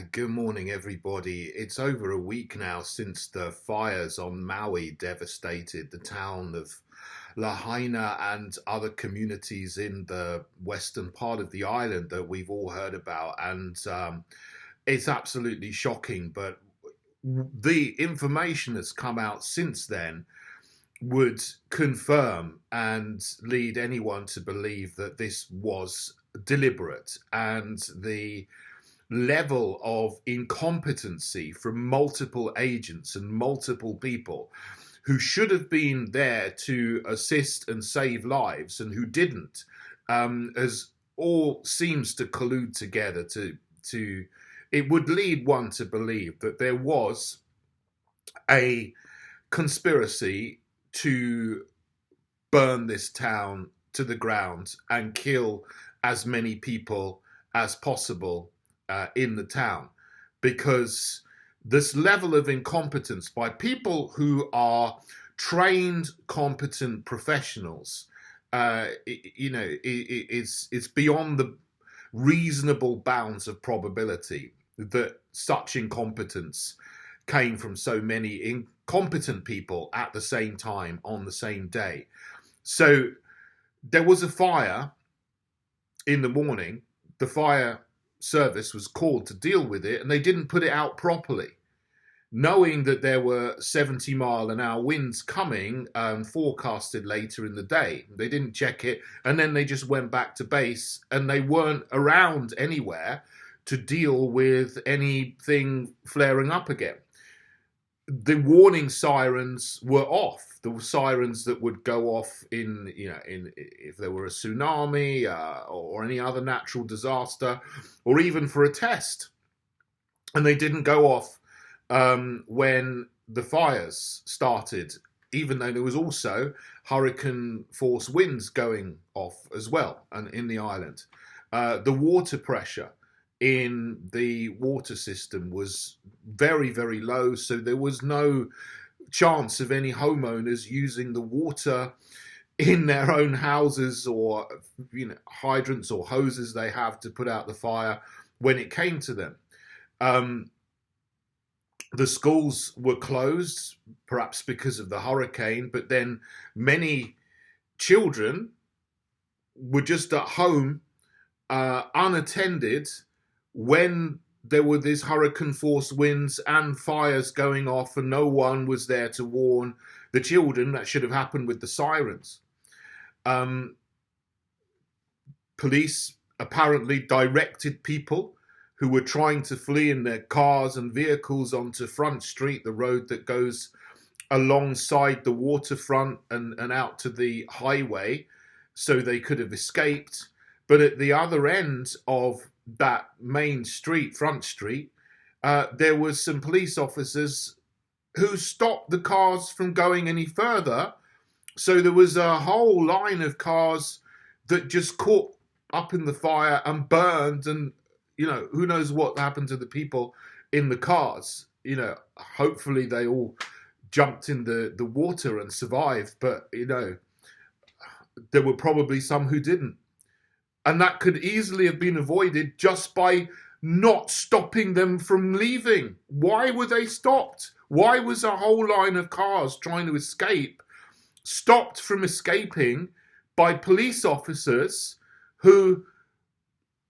Good morning, everybody. It's over a week now since the fires on Maui devastated the town of Lahaina and other communities in the western part of the island that we've all heard about. And it's absolutely shocking. But the information that's come out since then would confirm and lead anyone to believe that this was deliberate, and the level of incompetency from multiple agents and multiple people who should have been there to assist and save lives and who didn't, as all seems to collude together to it would lead one to believe that there was a conspiracy to burn this town to the ground and kill as many people as possible in the town, because this level of incompetence by people who are trained, competent professionals, it's beyond the reasonable bounds of probability that such incompetence came from so many incompetent people at the same time on the same day. So there was a fire in the morning. The fire service was called to deal with it, and they didn't put it out properly, knowing that there were 70-mile-an-hour winds coming, forecasted later in the day. They didn't check it, and then they just went back to base, and they weren't around anywhere to deal with anything flaring up again. The warning sirens were off. The sirens that would go off in if there were a tsunami or any other natural disaster, or even for a test, and they didn't go off when the fires started, even though there was also hurricane force winds going off as well, and in the island, the water pressure in the water system was very, very low, so there was no chance of any homeowners using the water in their own houses, or hydrants or hoses they have to put out the fire when it came to them. The schools were closed, perhaps because of the hurricane, but then many children were just at home unattended when there were these hurricane force winds and fires going off, and no one was there to warn the children. That should have happened with the sirens. Police apparently directed people who were trying to flee in their cars and vehicles onto Front Street, the road that goes alongside the waterfront and out to the highway, so they could have escaped. But at the other end of that main street, Front Street, there was some police officers who stopped the cars from going any further. So there was a whole line of cars that just caught up in the fire and burned, and who knows what happened to the people in the cars. Hopefully they all jumped in the water and survived, but there were probably some who didn't. And that could easily have been avoided just by not stopping them from leaving. Why were they stopped? Why was a whole line of cars trying to escape stopped from escaping by police officers who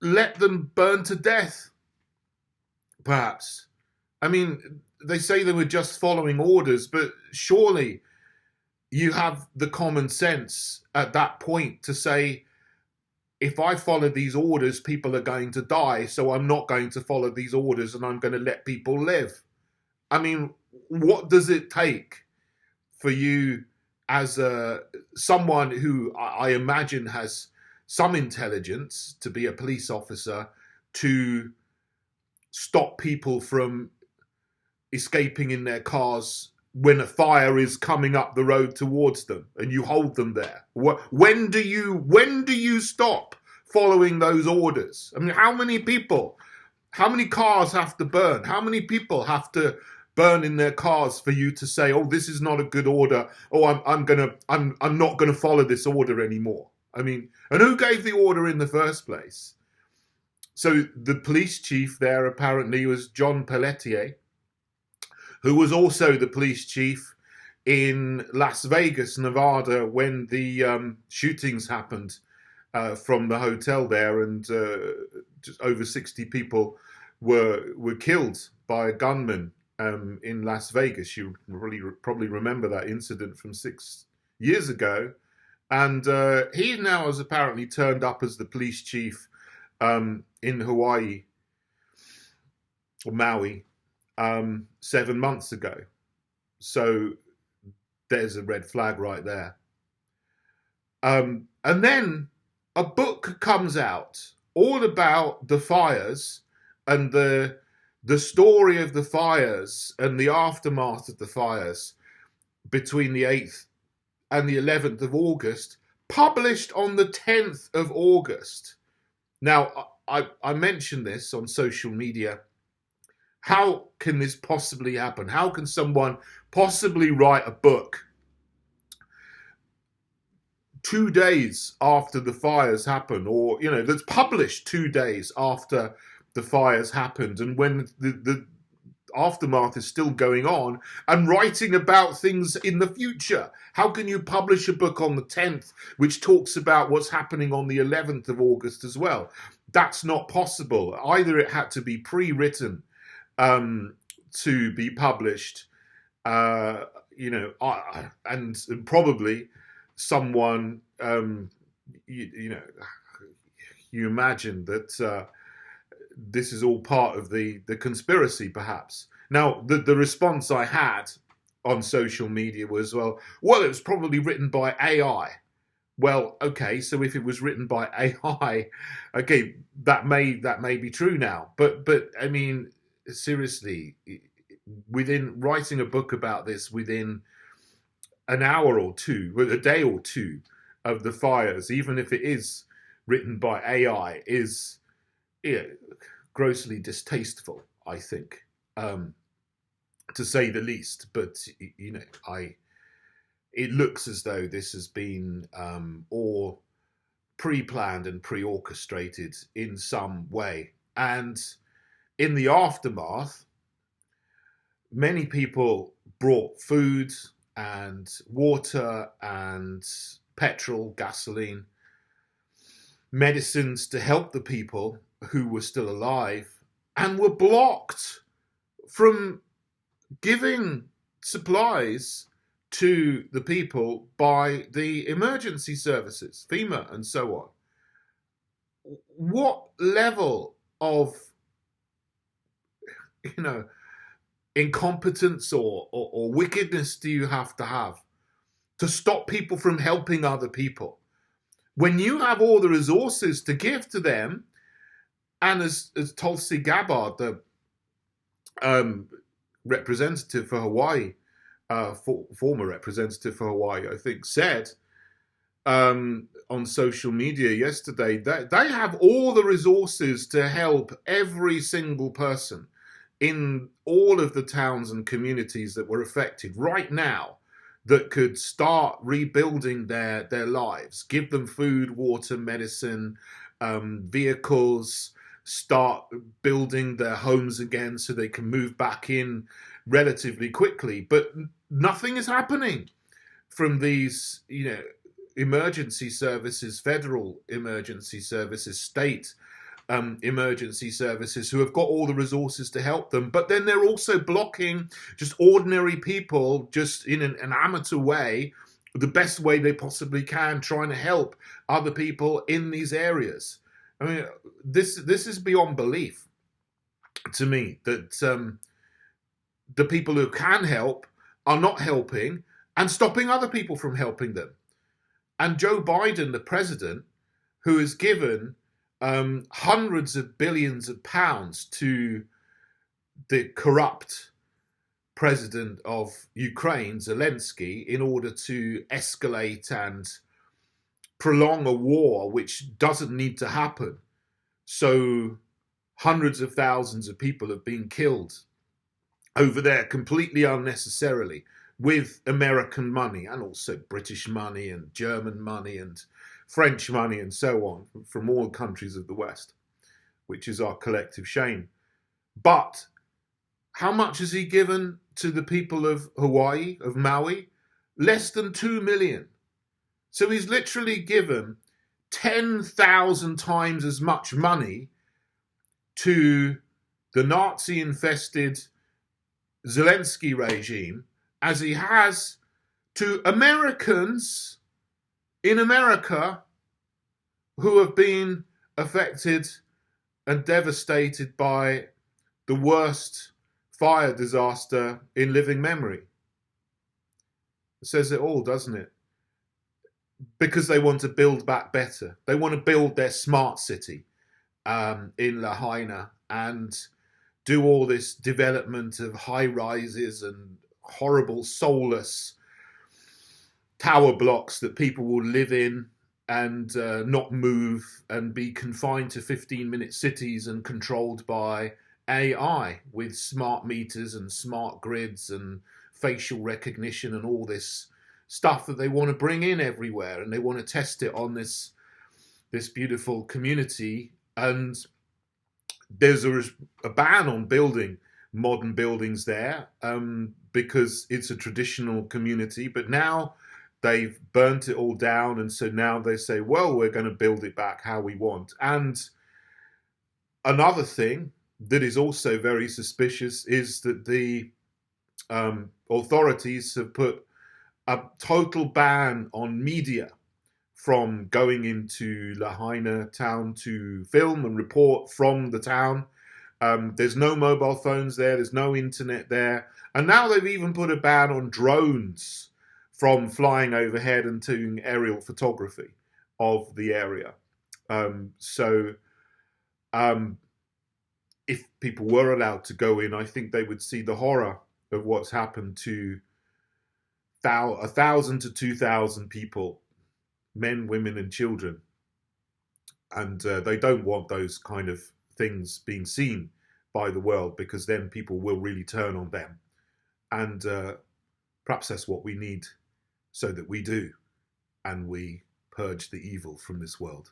let them burn to death? Perhaps. I mean, they say they were just following orders, but surely you have the common sense at that point to say, if I follow these orders, people are going to die, so I'm not going to follow these orders and I'm going to let people live. I mean, what does it take for you as someone who I imagine has some intelligence to be a police officer to stop people from escaping in their cars when a fire is coming up the road towards them, and you hold them there? When do you stop following those orders? I mean, how many cars have to burn? How many people have to burn in their cars for you to say, "Oh, this is not a good order. Oh, I'm not gonna follow this order anymore"? I mean, and who gave the order in the first place? So the police chief there apparently was John Pelletier, who was also the police chief in Las Vegas, Nevada, when the shootings happened from the hotel there, and just over 60 people were killed by a gunman in Las Vegas. You probably remember that incident from 6 years ago. And he now has apparently turned up as the police chief in Hawaii, or Maui, 7 months ago. So there's a red flag right there. And then a book comes out all about the fires and the story of the fires and the aftermath of the fires between the 8th and the 11th of August, published on the 10th of August. Now, I mentioned this on social media. How can this possibly happen? How can someone possibly write a book 2 days after the fires happen, or, you know, that's published 2 days after the fires happened, and when the aftermath is still going on, and writing about things in the future? How can you publish a book on the 10th which talks about what's happening on the 11th of August as well? That's not possible. Either it had to be pre-written to be published, you know, and probably someone, you know, you imagine that this is all part of the conspiracy, perhaps. Now, the response I had on social media was, well, it was probably written by AI. Well, okay, so if it was written by AI, okay, that may be true now. But I mean, seriously, within writing a book about this within an hour or two, a day or two of the fires, even if it is written by AI, is, yeah, grossly distasteful, I think, to say the least. But, you know, it looks as though this has been all pre-planned and pre-orchestrated in some way. And in the aftermath, many people brought food and water and petrol, gasoline, medicines to help the people who were still alive, and were blocked from giving supplies to the people by the emergency services, FEMA and so on. What level of, you know, incompetence or wickedness do you have to stop people from helping other people? When you have all the resources to give to them, and as Tulsi Gabbard, the representative for Hawaii, former representative for Hawaii, I think, said on social media yesterday, that they have all the resources to help every single person in all of the towns and communities that were affected right now, that could start rebuilding their lives, give them food, water, medicine, vehicles, start building their homes again so they can move back in relatively quickly. But nothing is happening from these, you know, emergency services, federal emergency services, state emergency services, who have got all the resources to help them. But then they're also blocking just ordinary people, just in an amateur way, the best way they possibly can, trying to help other people in these areas. I mean, this is beyond belief to me, that the people who can help are not helping and stopping other people from helping them. And Joe Biden, the president, who has given hundreds of billions of pounds to the corrupt president of Ukraine, Zelensky, in order to escalate and prolong a war which doesn't need to happen. So hundreds of thousands of people have been killed over there completely unnecessarily, with American money and also British money and German money and French money and so on, from all countries of the West. which is our collective shame. But how much has he given to the people of Hawaii, of Maui? Less than 2 million. So he's literally given 10,000 times as much money to the Nazi-infested Zelensky regime as he has to Americans in America who have been affected and devastated by the worst fire disaster in living memory. It says it all, doesn't it? Because they want to build back better. They want to build their smart city in Lahaina and do all this development of high rises and horrible soulless tower blocks that people will live in and not move and be confined to 15-minute cities and controlled by AI with smart meters and smart grids and facial recognition and all this stuff that they want to bring in everywhere, and they want to test it on this beautiful community. And there's a ban on building modern buildings there because it's a traditional community, but now they've burnt it all down, and so now they say, well, we're going to build it back how we want. And another thing that is also very suspicious is that the authorities have put a total ban on media from going into Lahaina town to film and report from the town. There's no mobile phones there, there's no internet there. And now they've even put a ban on drones from flying overhead and doing aerial photography of the area. If people were allowed to go in, I think they would see the horror of what's happened to 1,000 to 2,000 people, men, women, and children. And they don't want those kind of things being seen by the world, because then people will really turn on them. And perhaps that's what we need, so that we do, and we purge the evil from this world.